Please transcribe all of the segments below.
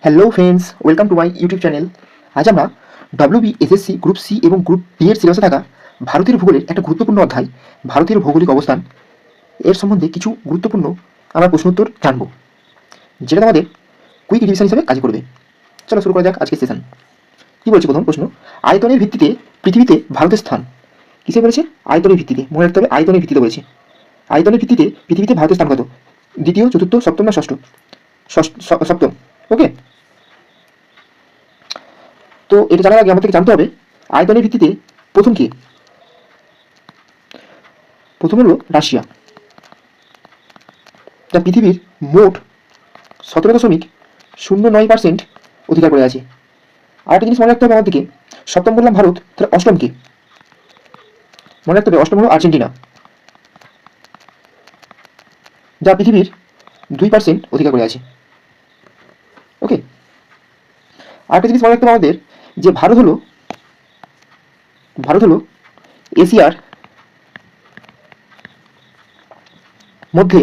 Hello friends, welcome to my YouTube channel. আজ আমরা WB SSC group C এবং group D এর সিলেবাসে থাকা ভারতের ভূগোলের একটা গুরুত্বপূর্ণ অধ্যায় ভারতের ভৌগোলিক অবস্থান এর সম্বন্ধে কিছু গুরুত্বপূর্ণ আমরা প্রশ্নোত্তর জানব, যেটা আমাদের কুইক রিভিশন হিসেবে কাজ করবে। চলো শুরু করা যাক আজকের সেশন। কী বলছে প্রথম প্রশ্ন? আয়তনের ভিত্তিতে পৃথিবীতে ভারতের স্থান। কিসে বলেছে? আয়তনের ভিত্তিতে। মনে রাখতে হবে আয়তনের ভিত্তিতে বলেছে। আয়তনের ভিত্তিতে পৃথিবীতে ভারতের স্থান কত? দ্বিতীয়, চতুর্থ, সপ্তম না ষষ্ঠ? সপ্তম। ওকে, তো এটা জানার আগে আমাদেরকে জানতে হবে আয়তনের ভিত্তিতে প্রথম কি? প্রথম হলো রাশিয়া, যা পৃথিবীর মোট 17.09% অধিকার করে আছে। আর একটা জিনিস মনে রাখতে হবে আমাদেরকে, সপ্তম বললাম ভারত, তাহলে অষ্টম কি? মনে রাখতে হবে অষ্টম হলো আর্জেন্টিনা, যা পৃথিবীর 2% অধিকার করে আছে। ওকে, আর একটা জিনিস মনে রাখতে হবে আমাদের, যে ভারত হলো এশিয়ার মধ্যে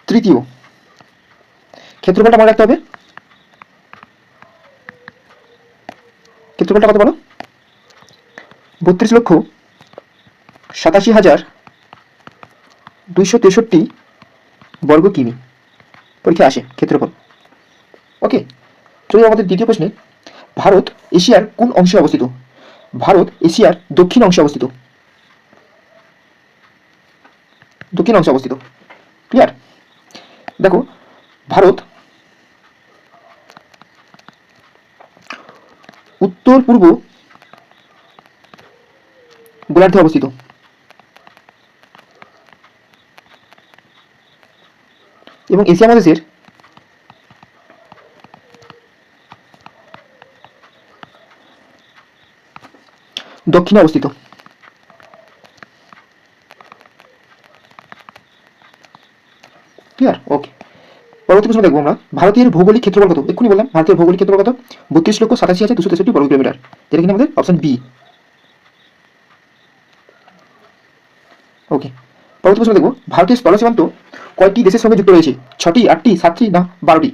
তৃতীয়। ক্ষেত্রফলটা মনে রাখতে হবে, ক্ষেত্রফলটা কত বলো? 32,87,263 বর্গ কিমি পরীক্ষা আসে ক্ষেত্রফল। ওকে, চলো আমাদের দ্বিতীয় প্রশ্নে, ভারত এশিয়ার কোন অংশে অবস্থিত? ভারত এশিয়ার দক্ষিণ অংশে অবস্থিত। দক্ষিণ অংশে অবস্থিত। ক্লিয়ার? দেখো, ভারত উত্তর পূর্ব গোলার্ধে অবস্থিত এবং এশিয়া মহাদেশের দক্ষিণে অবস্থিত। ক্লিয়ার? ওকে, পরবর্তী প্রশ্ন দেখবো আমরা, ভারতের ভৌগোলিক ক্ষেত্রফল কত? এক্ষুনি বললাম ভারতের ভৌগোলিক ক্ষেত্রফল কত? 32,87,263 বর্গ কিলোমিটার, যেটা কিনা আমাদের অপশন বি। ওকে, পরবর্তী প্রশ্ন দেখবো, ভারতের স্থল সীমান্ত কয়টি দেশের সঙ্গে যুক্ত রয়েছে? 6টি, 8টি, 7টি না 12টি?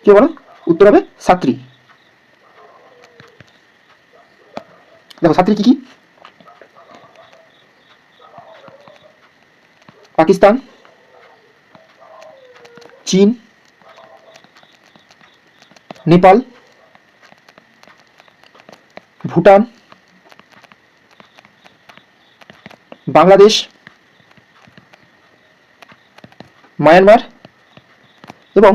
কি বলো? উত্তর হবে 7টি। দেখো 7টি কি কি? পাকিস্তান, চীন, নেপাল, ভুটান, বাংলাদেশ, মায়ানমার এবং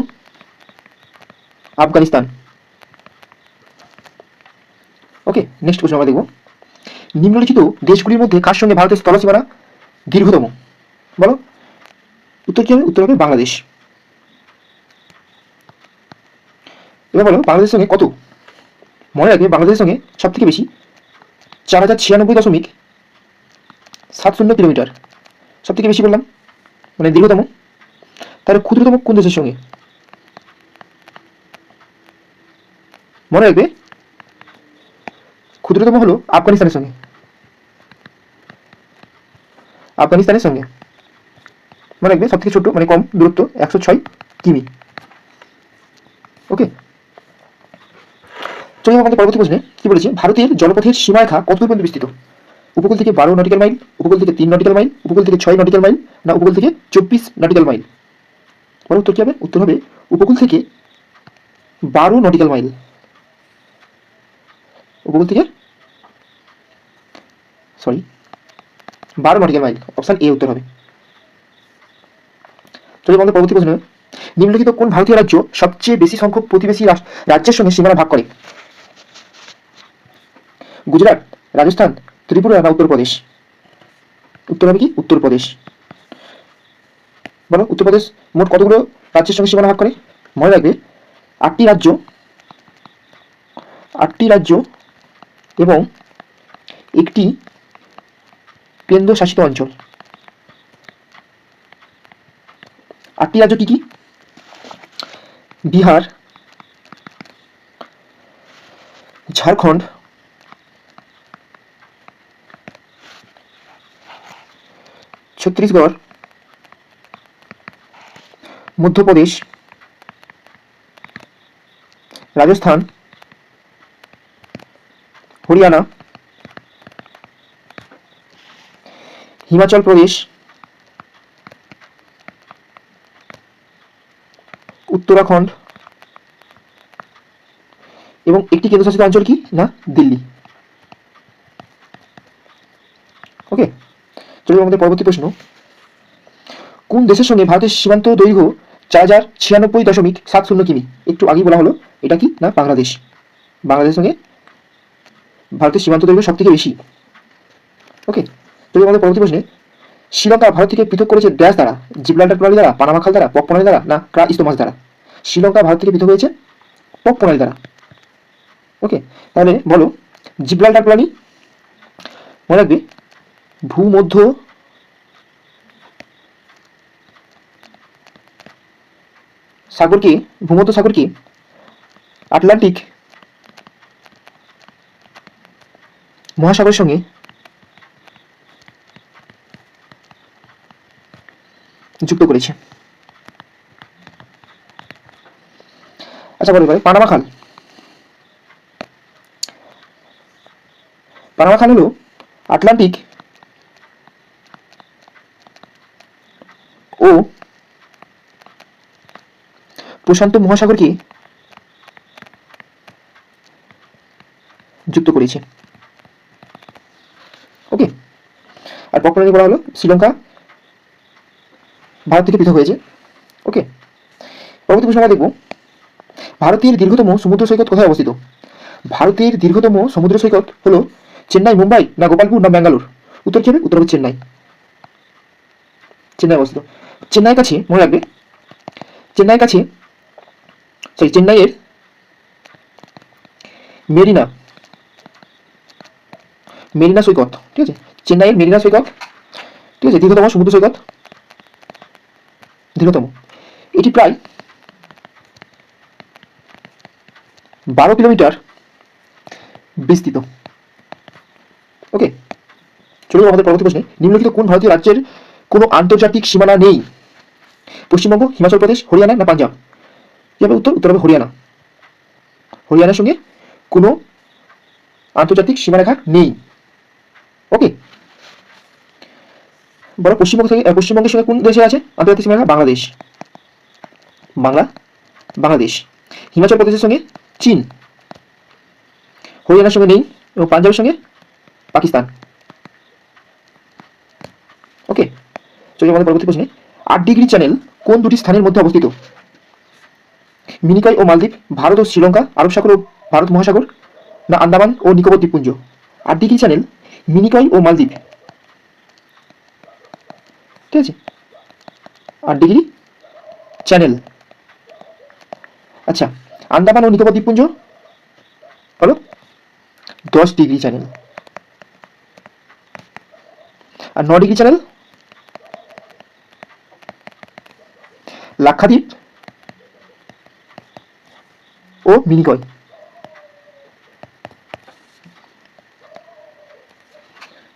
আফগানিস্তান। ওকে, নেক্সট প্রশ্ন আমরা দেখব, নিম্নলিখিত দেশগুলির মধ্যে কার সঙ্গে ভারতের স্থল সীমানা দীর্ঘতম? বলো, উত্তর কি হবে? উত্তর হবে বাংলাদেশ। এবার বলো বাংলাদেশের সঙ্গে কত? মনে রাখবে বাংলাদেশের সঙ্গে সব থেকে বেশি 4096.70 কিলোমিটার, সব থেকে বেশি বললাম, মানে দীর্ঘতম। তাহলে ক্ষুদ্রতম কোন দেশের সঙ্গে? মনে রাখবে ক্ষুদ্রতম হলো আফগানিস্তানের সঙ্গে। আফগানিস্তানের সঙ্গে মনে রাখবে সব থেকে ছোট মানে কম দূরত্ব 106 কিমি। ওকে, চলুন আমাদের পরবর্তী প্রশ্নে কি বলেছে, ভারতের জলপথের সীমারেখা কত পর্যন্ত বিস্তৃত? উপকূল থেকে 12 নটিক্যাল মাইল, উপকূল থেকে 3 নটিক্যাল মাইল, উপকূল থেকে 6 নটিক্যাল মাইল না উপকূল থেকে 24 নটিক্যাল মাইল? বলো উত্তর কি হবে? উত্তর হবে উপকূল থেকে 12 নটিক্যাল মাইল। উপকূল থেকে 12 নটিক্যাল মাইল, অপশন এ উত্তর হবে। চলুন আমাদের পরবর্তী প্রশ্ন, নিম্নলিখিত কোন ভারতীয় রাজ্য সবচেয়ে বেশি সংখ্যক প্রতিবেশী রাজ্যের সঙ্গে সীমানা ভাগ করে? গুজরাট, রাজস্থান, ত্রিপুরা না উত্তরপ্রদেশ? উত্তর হবে কি? উত্তরপ্রদেশ। বলো উত্তরপ্রদেশ মোট কতগুলো রাজ্যের সঙ্গে সীমানা ভাগ করে? মনে রাখবে 8টি রাজ্য, 8টি রাজ্য এবং একটি কেন্দ্রশাসিত অঞ্চল। 8টি রাজ্য কি কি? বিহার, ঝাড়খণ্ড, ছত্তিশগড়, মধ্যপ্রদেশ, রাজস্থান, হরিয়ানা, হিমাচল প্রদেশ, উত্তরাখণ্ড এবং একটি কেন্দ্রশাসিত অঞ্চল কি না দিল্লি। ওকে, চলুন আমাদের পরবর্তী প্রশ্ন। কোন দেশের সঙ্গে ভারতের সীমান্ত দৈর্ঘ্য 4096.70 কিমি? একটু আগেই বলা হলো, এটা কি না বাংলাদেশ। বাংলাদেশের সঙ্গে ভারতের সীমান্ত দৈর্ঘ্য সব থেকে বেশি। ওকে, চলুন আমাদের পরবর্তী প্রশ্নে। শ্রীলঙ্কা ভারত থেকে পৃথক করেছে ড্যাশ দ্বারা? জিব্রাল্টার প্রণালী দ্বারা, পানামা খাল দ্বারা, পক প্রণালী দ্বারা, না ক্রা ইস্তমাস দ্বারা? শ্রীলঙ্কা ভারত থেকে পৃথক হয়েছে পক প্রণালী দ্বারা। ওকে, তাহলে বলো জিব্রাল্টার প্রণালী। মনে রাখবে ভূমধ্য সাগরকে ভূমধ্য সাগরকে আটলান্টিক মহাসাগরের সঙ্গে যুক্ত করেছে। আচ্ছা বলো এবারে পানামা খাল। পানামা খাল হলো আটলান্টিক ও প্রশান্ত মহাসাগরকে যুক্ত করেছে। ওকে, আর পক প্রণালী বলা হলো শ্রীলঙ্কা ভারত থেকে পৃথক হয়েছে। ওকে, পরবর্তী প্রশ্ন আমরা দেখব, ভারতের দীর্ঘতম সমুদ্র সৈকত কোথায় অবস্থিত? ভারতের দীর্ঘতম সমুদ্র সৈকত হলো চেন্নাই, মুম্বাই, না গোপালপুর, না ব্যাঙ্গালোর? উত্তর কি হবে? উত্তর হবে চেন্নাই। চেন্নাই অবস্থিত। চেন্নাইয়ের কাছে মনে রাখবে, চেন্নাইয়ের কাছে চেন্নাইয়ের মেরিনা মেরিনা সৈকত, ঠিক আছে, চেন্নাইয়ের মেরিনা সৈকত, ঠিক আছে, দীর্ঘতম সমুদ্র সৈকত, দীর্ঘতম। এটি প্রায় 12 কিলোমিটার বিস্তৃত। ওকে, চলুন আমাদের পরবর্তী প্রশ্নে। নিম্নলিখিত কোন ভারতীয় রাজ্যের কোনো আন্তর্জাতিক সীমানা নেই? পশ্চিমবঙ্গ, হিমাচল প্রদেশ, হরিয়ানা, না পাঞ্জাব? কি হবে উত্তর? উত্তর হবে হরিয়ানা। হরিয়ানার সঙ্গে কোনো আন্তর্জাতিক সীমারেখা নেই। ওকে, বলো পশ্চিমবঙ্গের সঙ্গে কোন দেশে আছে আন্তর্জাতিক সীমারেখা? বাংলাদেশ। বাংলাদেশ। হিমাচল প্রদেশের সঙ্গে চীন। হরিয়ানার সঙ্গে নেই এবং পাঞ্জাবের সঙ্গে পাকিস্তান। ওকে, চলুন আমাদের পরবর্তী প্রশ্নে। 8 ডিগ্রি চ্যানেল কোন দুটি স্থানের মধ্যে অবস্থিত? মিনিকয় ও মালদ্বীপ, ভারত ও শ্রীলঙ্কা, আরব সাগর ও ভারত মহাসাগর, না আন্দামান ও নিকোবর দ্বীপপুঞ্জ? 8 ডিগ্রি চ্যানেল মিনিকয় ও মালদ্বীপ, ঠিক আছে, 8 ডিগ্রি চ্যানেল। আচ্ছা, আন্দামান ও নিকোবর দ্বীপপুঞ্জ বলো 10 ডিগ্রি চ্যানেল। আর 9 ডিগ্রি চ্যানেল লাক্ষাদ্বীপ ও মিনিকয়।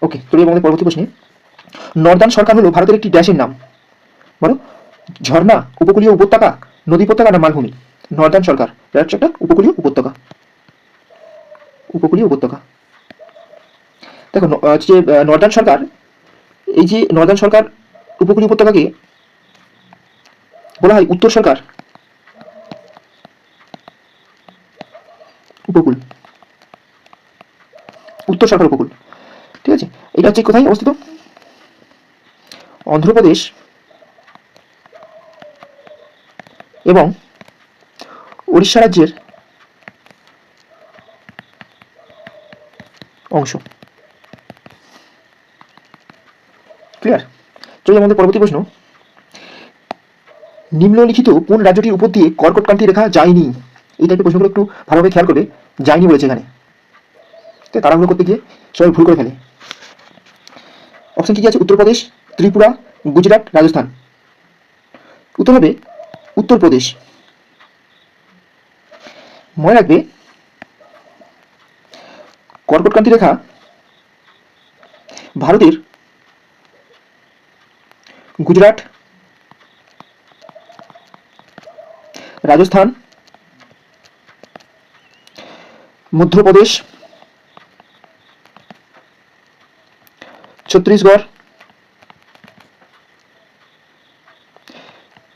ওকে, চলুন আমাদের পরবর্তী প্রশ্নে। নর্দার্ন সরকার হলো ভারতের একটি ড্যাশের নাম, বলো ঝর্ণা, উপকূলীয় উপত্যকা, নদী উপত্যকা, না মালভূমি? নর্দার্ন সরকার এটা হচ্ছে একটা উপকূলীয় উপত্যকা। উপকূলীয় উপত্যকা। দেখো যে নর্দার্ন সরকার, এই যে নর্দার্ন সরকার উপকূলীয় উপত্যকাকে বলা হয় উত্তর সরকার উপকূল। উত্তর সরকার উপকূল, ঠিক আছে। এটা হচ্ছে কোথায় অবস্থিত? অন্ধ্রপ্রদেশ এবং উড়িষ্যা রাজ্যের অংশ। ক্লিয়ার? চলুন আমাদের পরবর্তী প্রশ্ন। নিম্নলিখিত কোন রাজ্যটির উপর দিয়ে কর্কটক্রান্তি রেখা যায়নি? এই টাইপের প্রশ্নগুলো একটু ভালোভাবে খেয়াল করবে। যায়নি বলেছে এখানে, তাড়াহুড়ো করতে গিয়ে সবাই ভুল করে ফেলে। অপশন কি আছে? উত্তরপ্রদেশ, ত্রিপুরা, গুজরাট, রাজস্থান। উত্তর হবে উত্তরপ্রদেশ। মনে রাখবে কর্কটক্রান্তি রেখা ভারতের গুজরাট, রাজস্থান, মধ্যপ্রদেশ, ছত্তিশগড়,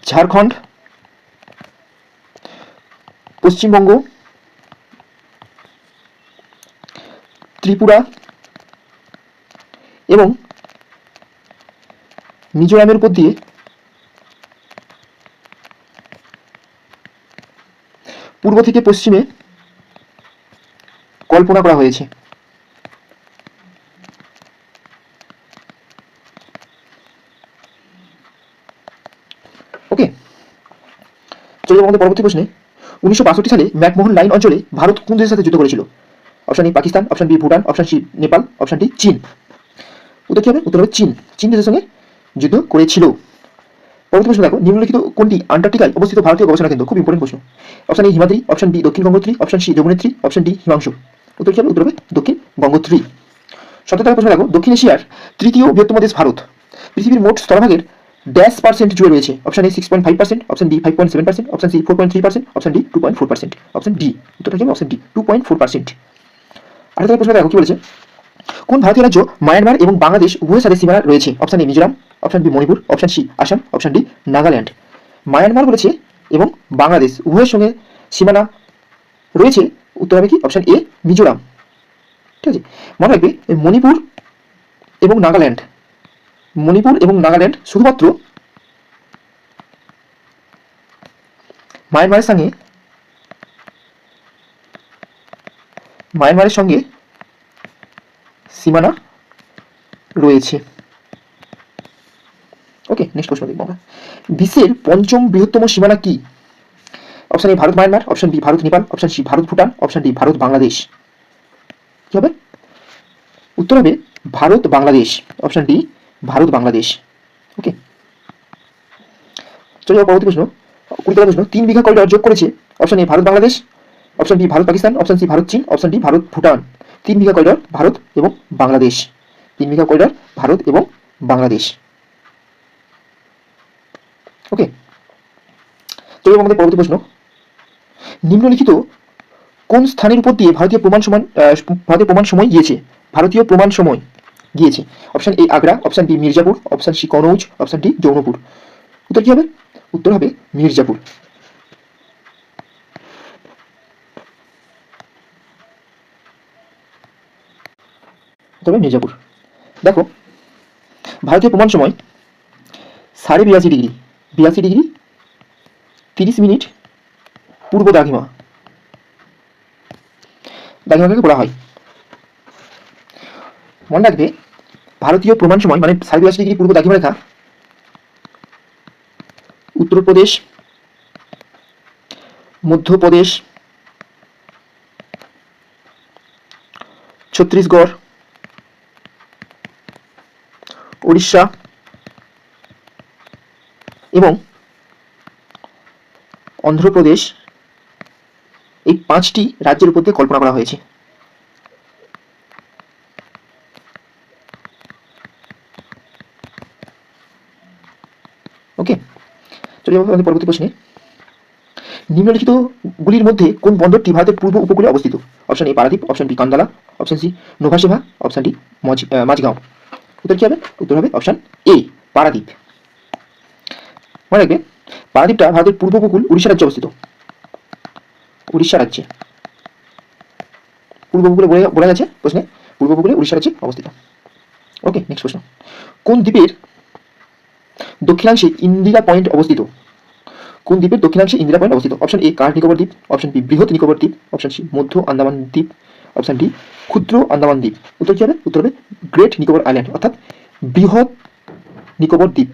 ঝাড়খণ্ড, পশ্চিমবঙ্গ, ত্রিপুরা এবং মিজোরামের উপর দিয়ে পূর্ব থেকে পশ্চিমে কল্পনা করা হয়েছে। ওকে, চলে যাবো আমাদের পরবর্তী প্রশ্নে। 1962 সালে ম্যাকমোহন লাইন অঞ্চলে ভারত কোন দেশের সাথে যুদ্ধ করেছিল? Option A Pakistan, option B Bhutan, option C Nepal, option D চীন। উত্তর কি হবে? উত্তর হবে চীন। চীন দেশের সঙ্গে যুদ্ধ করেছিল। পরবর্তী প্রশ্ন দেখো, নিম্নলিখিত কোনটি আন্টার্কটিকায় অবস্থিত ভারতীয় গবেষণা কেন্দ্র? খুব ইম্পর্টেন্ট প্রশ্ন। Option A Himadri, option B Dakshin Gangotri, option C Yamunotri, option D Himanshu. উত্তর কি হবে? উত্তর হবে দক্ষিণ গঙ্গোত্রী। 17 প্রশ্ন দেখো, দক্ষিণ এশিয়ার তৃতীয় বৃহত্তম দেশ ভারত পৃথিবীর মোট স্থলভাগের ড্যাশ পার্সেন্ট জুড়ে রয়েছে? Option A 6.5%, option B 5.7%, option C 4.3%, option D 2.4%, option D. উত্তরটা কি হবে? Option D 2.4%। 18 প্রশ্ন দেখো কি বলেছে, কোন ভারতীয় রাজ্য মায়ানমার এবং বাংলাদেশ উভয়ের সাথে সীমানা রয়েছে? Option A Mizoram, option B Manipur, option C Assam, option D Nagaland. Myanmar বলেছে এবং বাংলাদেশ উভয়ের সঙ্গে সীমানা রয়েছে। উত্তর হবে কি? Option A Mizoram. ঠিক আছে, মনে রাখবে মণিপুর এবং নাগাল্যান্ড, মণিপুর এবং নাগাল্যান্ড শুধুমাত্র মায়ানমারের সঙ্গে সীমানা রয়েছে। ওকে, নেক্সট প্রশ্ন দেখব আমরা। বিশ্বের পঞ্চম বৃহত্তম সীমানা কি? Option A Bharat Myanmar, option B Bharat Nepal, option C Bharat Bhutan, option D Bharat Bangladesh. কি হবে? উত্তর হবে Bharat Bangladesh. Option D Bharat Bangladesh. Okay, চলে যাও পরবর্তী প্রশ্ন। 20 প্রশ্ন, 3 বিঘা করিডর যোগ করেছে? Option A Bharat Bangladesh, option B Bharat Pakistan, option C Bharat চীন, option D Bharat Bhutan. 3 Bigha corridor Bharat এবং বাংলাদেশ। 3 বিঘা করিডর ভারত এবং বাংলাদেশ। ওকে, চলে যাবো আমাদের পরবর্তী প্রশ্ন। নিম্নলিখিত কোন স্থানের উপর দিয়ে ভারতীয় প্রমাণ সময় গিয়েছে? ভারতীয় প্রমাণ সময় গিয়েছে। Option A Agra, option B Mirzapur, option C Kannauj, option D Jaunpur. উত্তর কি হবে? উত্তর হবে মির্জাপুর। তবে মির্জাপুর। দেখো, ভারতীয় প্রমাণ সময় 82.5 ডিগ্রি, 82 ডিগ্রি 30 মিনিট পূর্ব দাগিমাকে বলা হয়। মনে রাখবে, ভারতীয় প্রমাণ সময় মানে 82.5 ডিগ্রি পূর্ব দাগিমা রেখা উত্তরপ্রদেশ, মধ্যপ্রদেশ, ছত্তিশগড়, উড়িষ্যা এবং অন্ধ্রপ্রদেশ, এই 5টি রাজ্যের উপর দিয়ে কল্পনা করা হয়েছে। ওকে, চলে যাবো আমাদের পরবর্তী প্রশ্নে। নিম্নলিখিত গুলির মধ্যে কোন বন্দরটি ভারতের পূর্ব উপকূলে অবস্থিত? অপশন এ Paradip, option B Kandla, option C নোভাসেভা, option D Majhgaon. উত্তর কি হবে? উত্তর হবে অপশন এ পারাদ্বীপ। মনে রাখবে, পারাদ্বীপটা ভারতের পূর্ব উপকূল উড়িষ্যা রাজ্যে অবস্থিত। উড়িষ্যা রাজ্যে পূর্ব উপকূলে বলা গেছে প্রশ্নে, পূর্ব উপকূলে উড়িষ্যা রাজ্যে অবস্থিত। ওকে, নেক্সট প্রশ্ন। কোন দ্বীপের দক্ষিণাংশে ইন্দিরা পয়েন্ট অবস্থিত? কোন দ্বীপের দক্ষিণাংশে ইন্দিরা পয়েন্ট অবস্থিত? অপশন এ কার নিকোবর দ্বীপ, অপশন বি বৃহৎ নিকোবর দ্বীপ, অপশন সি মধ্য আন্দামান দ্বীপ, অপশন ডি ক্ষুদ্র আন্দামান দ্বীপ। উত্তর কি হবে? উত্তর হবে গ্রেট নিকোবর আইল্যান্ড, অর্থাৎ বৃহৎ নিকোবর দ্বীপ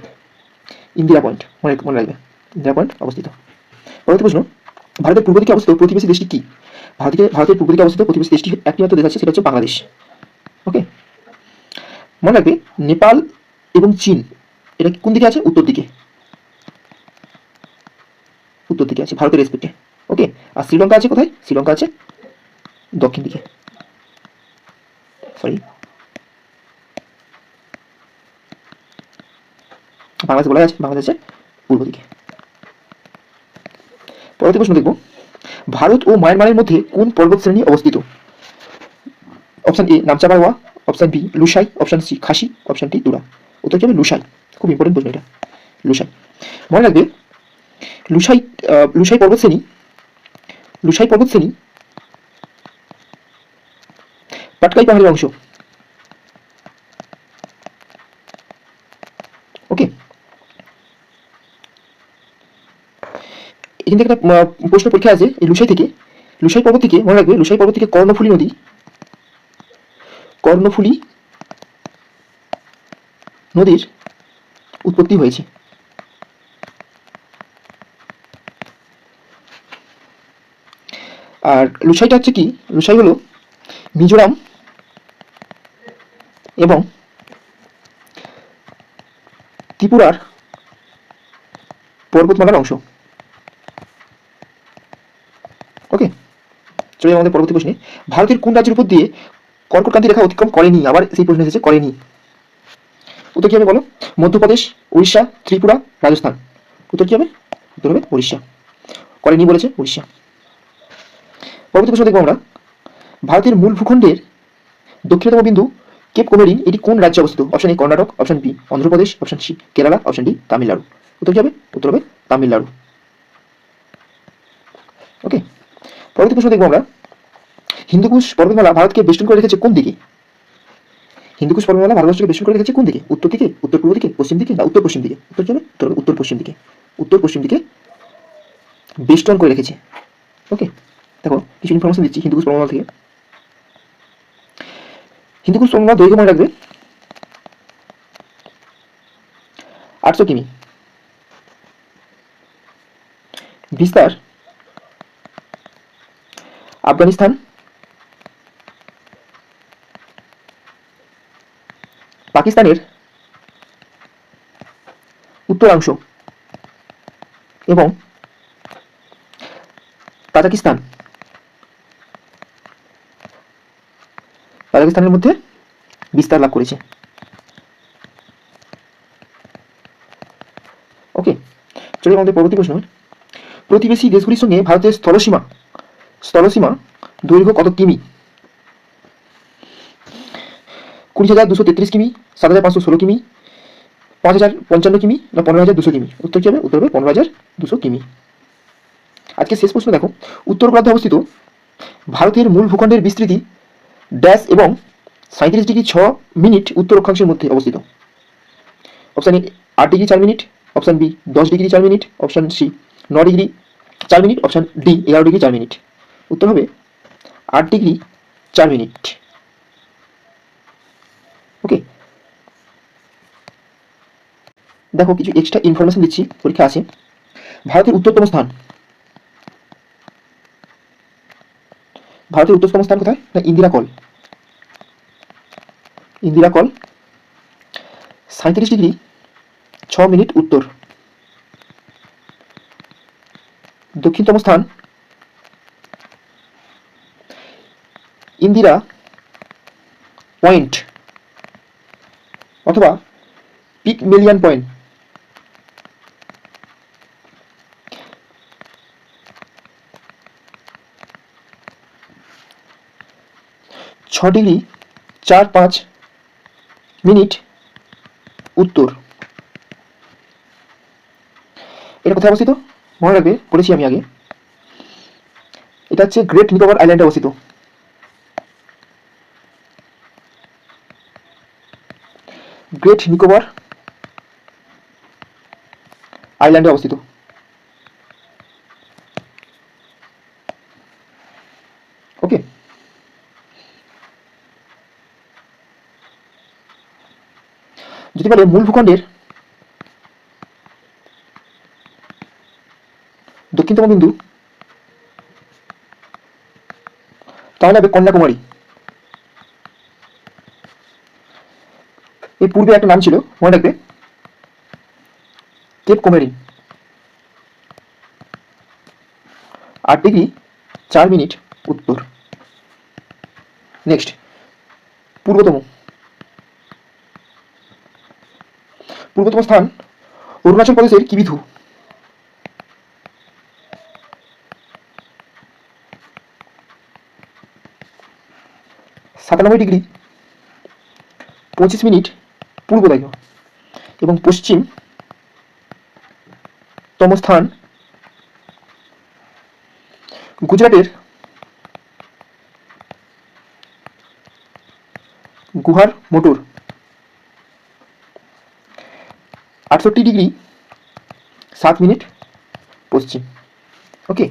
ইন্দিরা পয়েন্ট। মনে রাখবে, ইন্দিরা পয়েন্ট অবস্থিত। পরবর্তী প্রশ্ন, ভারতের পূর্ব দিকে অবস্থিত প্রতিবেশী দেশটি কি? ভারতের পূর্ব দিকে অবস্থিত প্রতিবেশী দেশটি একটি মাত্র দেশ আছে, সেটা হচ্ছে বাংলাদেশ। ওকে, মনে রাখবে, নেপাল এবং চীন এটা কোন দিকে আছে? উত্তর দিকে। উত্তর দিকে আছে ভারতের রেসপেক্টে। ওকে, আর শ্রীলঙ্কা আছে কোথায়? শ্রীলঙ্কা আছে দক্ষিণ দিকে। সরি, বাংলাদেশ বলা আছে, বাংলাদেশ আছে পূর্ব দিকে। পরবর্তী প্রশ্ন দেখব, ভারত ও মায়ানমারের মধ্যে কোন পর্বত শ্রেণী অবস্থিত? অপশন এ নামচাপারওয়া, option B Lushai, option C খাসি, অপশন ডি তুরা। উত্তর কি হবে? লুসাই। খুব ইম্পর্টেন্ট প্রশ্ন এটা, লুসাই। মনে রাখবে লুসাই লুসাই পর্বত শ্রেণী, লুসাই পর্বত শ্রেণী পাটকাই পাহাড়ের অংশ। ওকে, এখান থেকে একটা প্রশ্ন পরীক্ষা আছে এই লুসাই থেকে, লুসাই পর্বত থেকে। মনে রাখবে লুসাই পর্বত থেকে কর্ণফুলী নদী, কর্ণফুলী নদীর উৎপত্তি হয়েছে। আর লুসাইটা হচ্ছে কি, লুসাই হলো মিজোরাম এবং ত্রিপুরার পর্বতমালার অংশ। ওকে, চলে আমাদের পরবর্তী প্রশ্নে, ভারতের কোন রাজ্যের উপর দিয়ে কর্কটক্রান্তি রেখা অতিক্রম করেনি? আবার সেই প্রশ্ন এসেছে করেনি। উত্তর কি হবে বলো? মধ্যপ্রদেশ, উড়িষ্যা, ত্রিপুরা, রাজস্থান। উত্তর কি হবে? উত্তর হবে উড়িষ্যা। করেনি বলেছে, উড়িষ্যা। পরবর্তী প্রশ্ন দেখবো আমরা, ভারতের মূল ভূখণ্ডের দক্ষিণতম বিন্দু কেপ কোমেরিন এটি কোন রাজ্যে অবস্থিত? Option A Karnataka, option B Andhra Pradesh, option C Kerala, option D Tamil Nadu. উত্তর কি হবে? উত্তর হবে তামিলনাড়ু। ওকে, পরবর্তী প্রশ্ন দেখবো আমরা, হিন্দুকুশ পর্বতমালা ভারতকে বেষ্টন করে রেখেছে কোন দিকে? হিন্দুকুশ পর্বতমালা ভারতবর্ষকে বেষ্টন করে রেখেছে কোন দিকে? উত্তর দিকে, উত্তর পূর্ব দিকে, পশ্চিম দিকে না উত্তর পশ্চিম দিকে? উত্তর কি হবে? উত্তর হবে উত্তর পশ্চিম দিকে। উত্তর পশ্চিম দিকে বেষ্টন করে রেখেছে। ওকে, দেখো কিছু ইনফরমেশন দিচ্ছি হিন্দুকুশ পর্বতমালা থেকে। হিন্দুকুশ পর্বতমালা দৈর্ঘ্য মনে রাখবে 800 কিমি, বিস্তার আফগানিস্তান, পাকিস্তানের উত্তরাংশ এবং তাজিকিস্তান, কাজাকিস্তানের মধ্যে বিস্তার লাভ করেছে। ওকে, চলে আমাদের পরবর্তী প্রশ্ন, প্রতিবেশী দেশগুলির সঙ্গে ভারতের স্থলসীমা স্থলসীমা দৈর্ঘ্য কত কিমি? 20,233 কিমি, 7,516 কিমি, 5,055 কিমি না 15,200 কিমি? উত্তর কি হবে? উত্তর হবে 15,200 কিমি। আজকে শেষ প্রশ্ন দেখো, উত্তর গোলার্ধে অবস্থিত ভারতের মূল ভূখণ্ডের বিস্তৃতি ড্যাশ এবং 37°6' উত্তর অক্ষাংশের মধ্যে অবস্থিত। Option A 8°4', option B 10°4', option C 9°4', option D 11°4'। উত্তর হবে 8°4'। ওকে, দেখো কিছু এক্সট্রা ইনফরমেশন দিচ্ছি, পরীক্ষা আছে। ভারতের উত্তরতম স্থান, ভারতের উত্তরতম স্থান কোথায় না ইন্দিরা কল। ইন্দিরা কল 37°6' উত্তর। দক্ষিণতম স্থান ইন্দিরা পয়েন্ট অথবা পিগমেলিয়ান পয়েন্ট, 6°4'5' উত্তর। এটা কোথায় অবস্থিত? মনে রাখবে, বলেছি আমি আগে, এটা হচ্ছে গ্রেট নিকোবর আইল্যান্ডে অবস্থিত। গ্রেট নিকোবর আইল্যান্ডে অবস্থিত। ওকে, যদি বলে মূল ভূখণ্ডের দক্ষিণতম বিন্দু, তাহলে হবে কন্যাকুমারী। এর পূর্বে একটা নাম ছিল, মনে রাখবে, কেপ কোমেরিন। 8°4' উত্তর। নেক্সট, পূর্বতম পূর্বতম স্থান অরুণাচল প্রদেশের কিবিথু। 97 ডিগ্রি 25 মিনিট পূর্ব দিকে এবং পশ্চিমতম স্থান গুজরাটের গুহার মোটর 68 ডিগ্রি 7 মিনিট পশ্চিম। ওকে,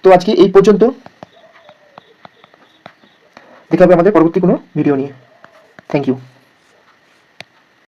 তো আজকে এই পর্যন্ত, দেখা হবে আমাদের পরবর্তী কোনো ভিডিও নিয়ে। Thank you.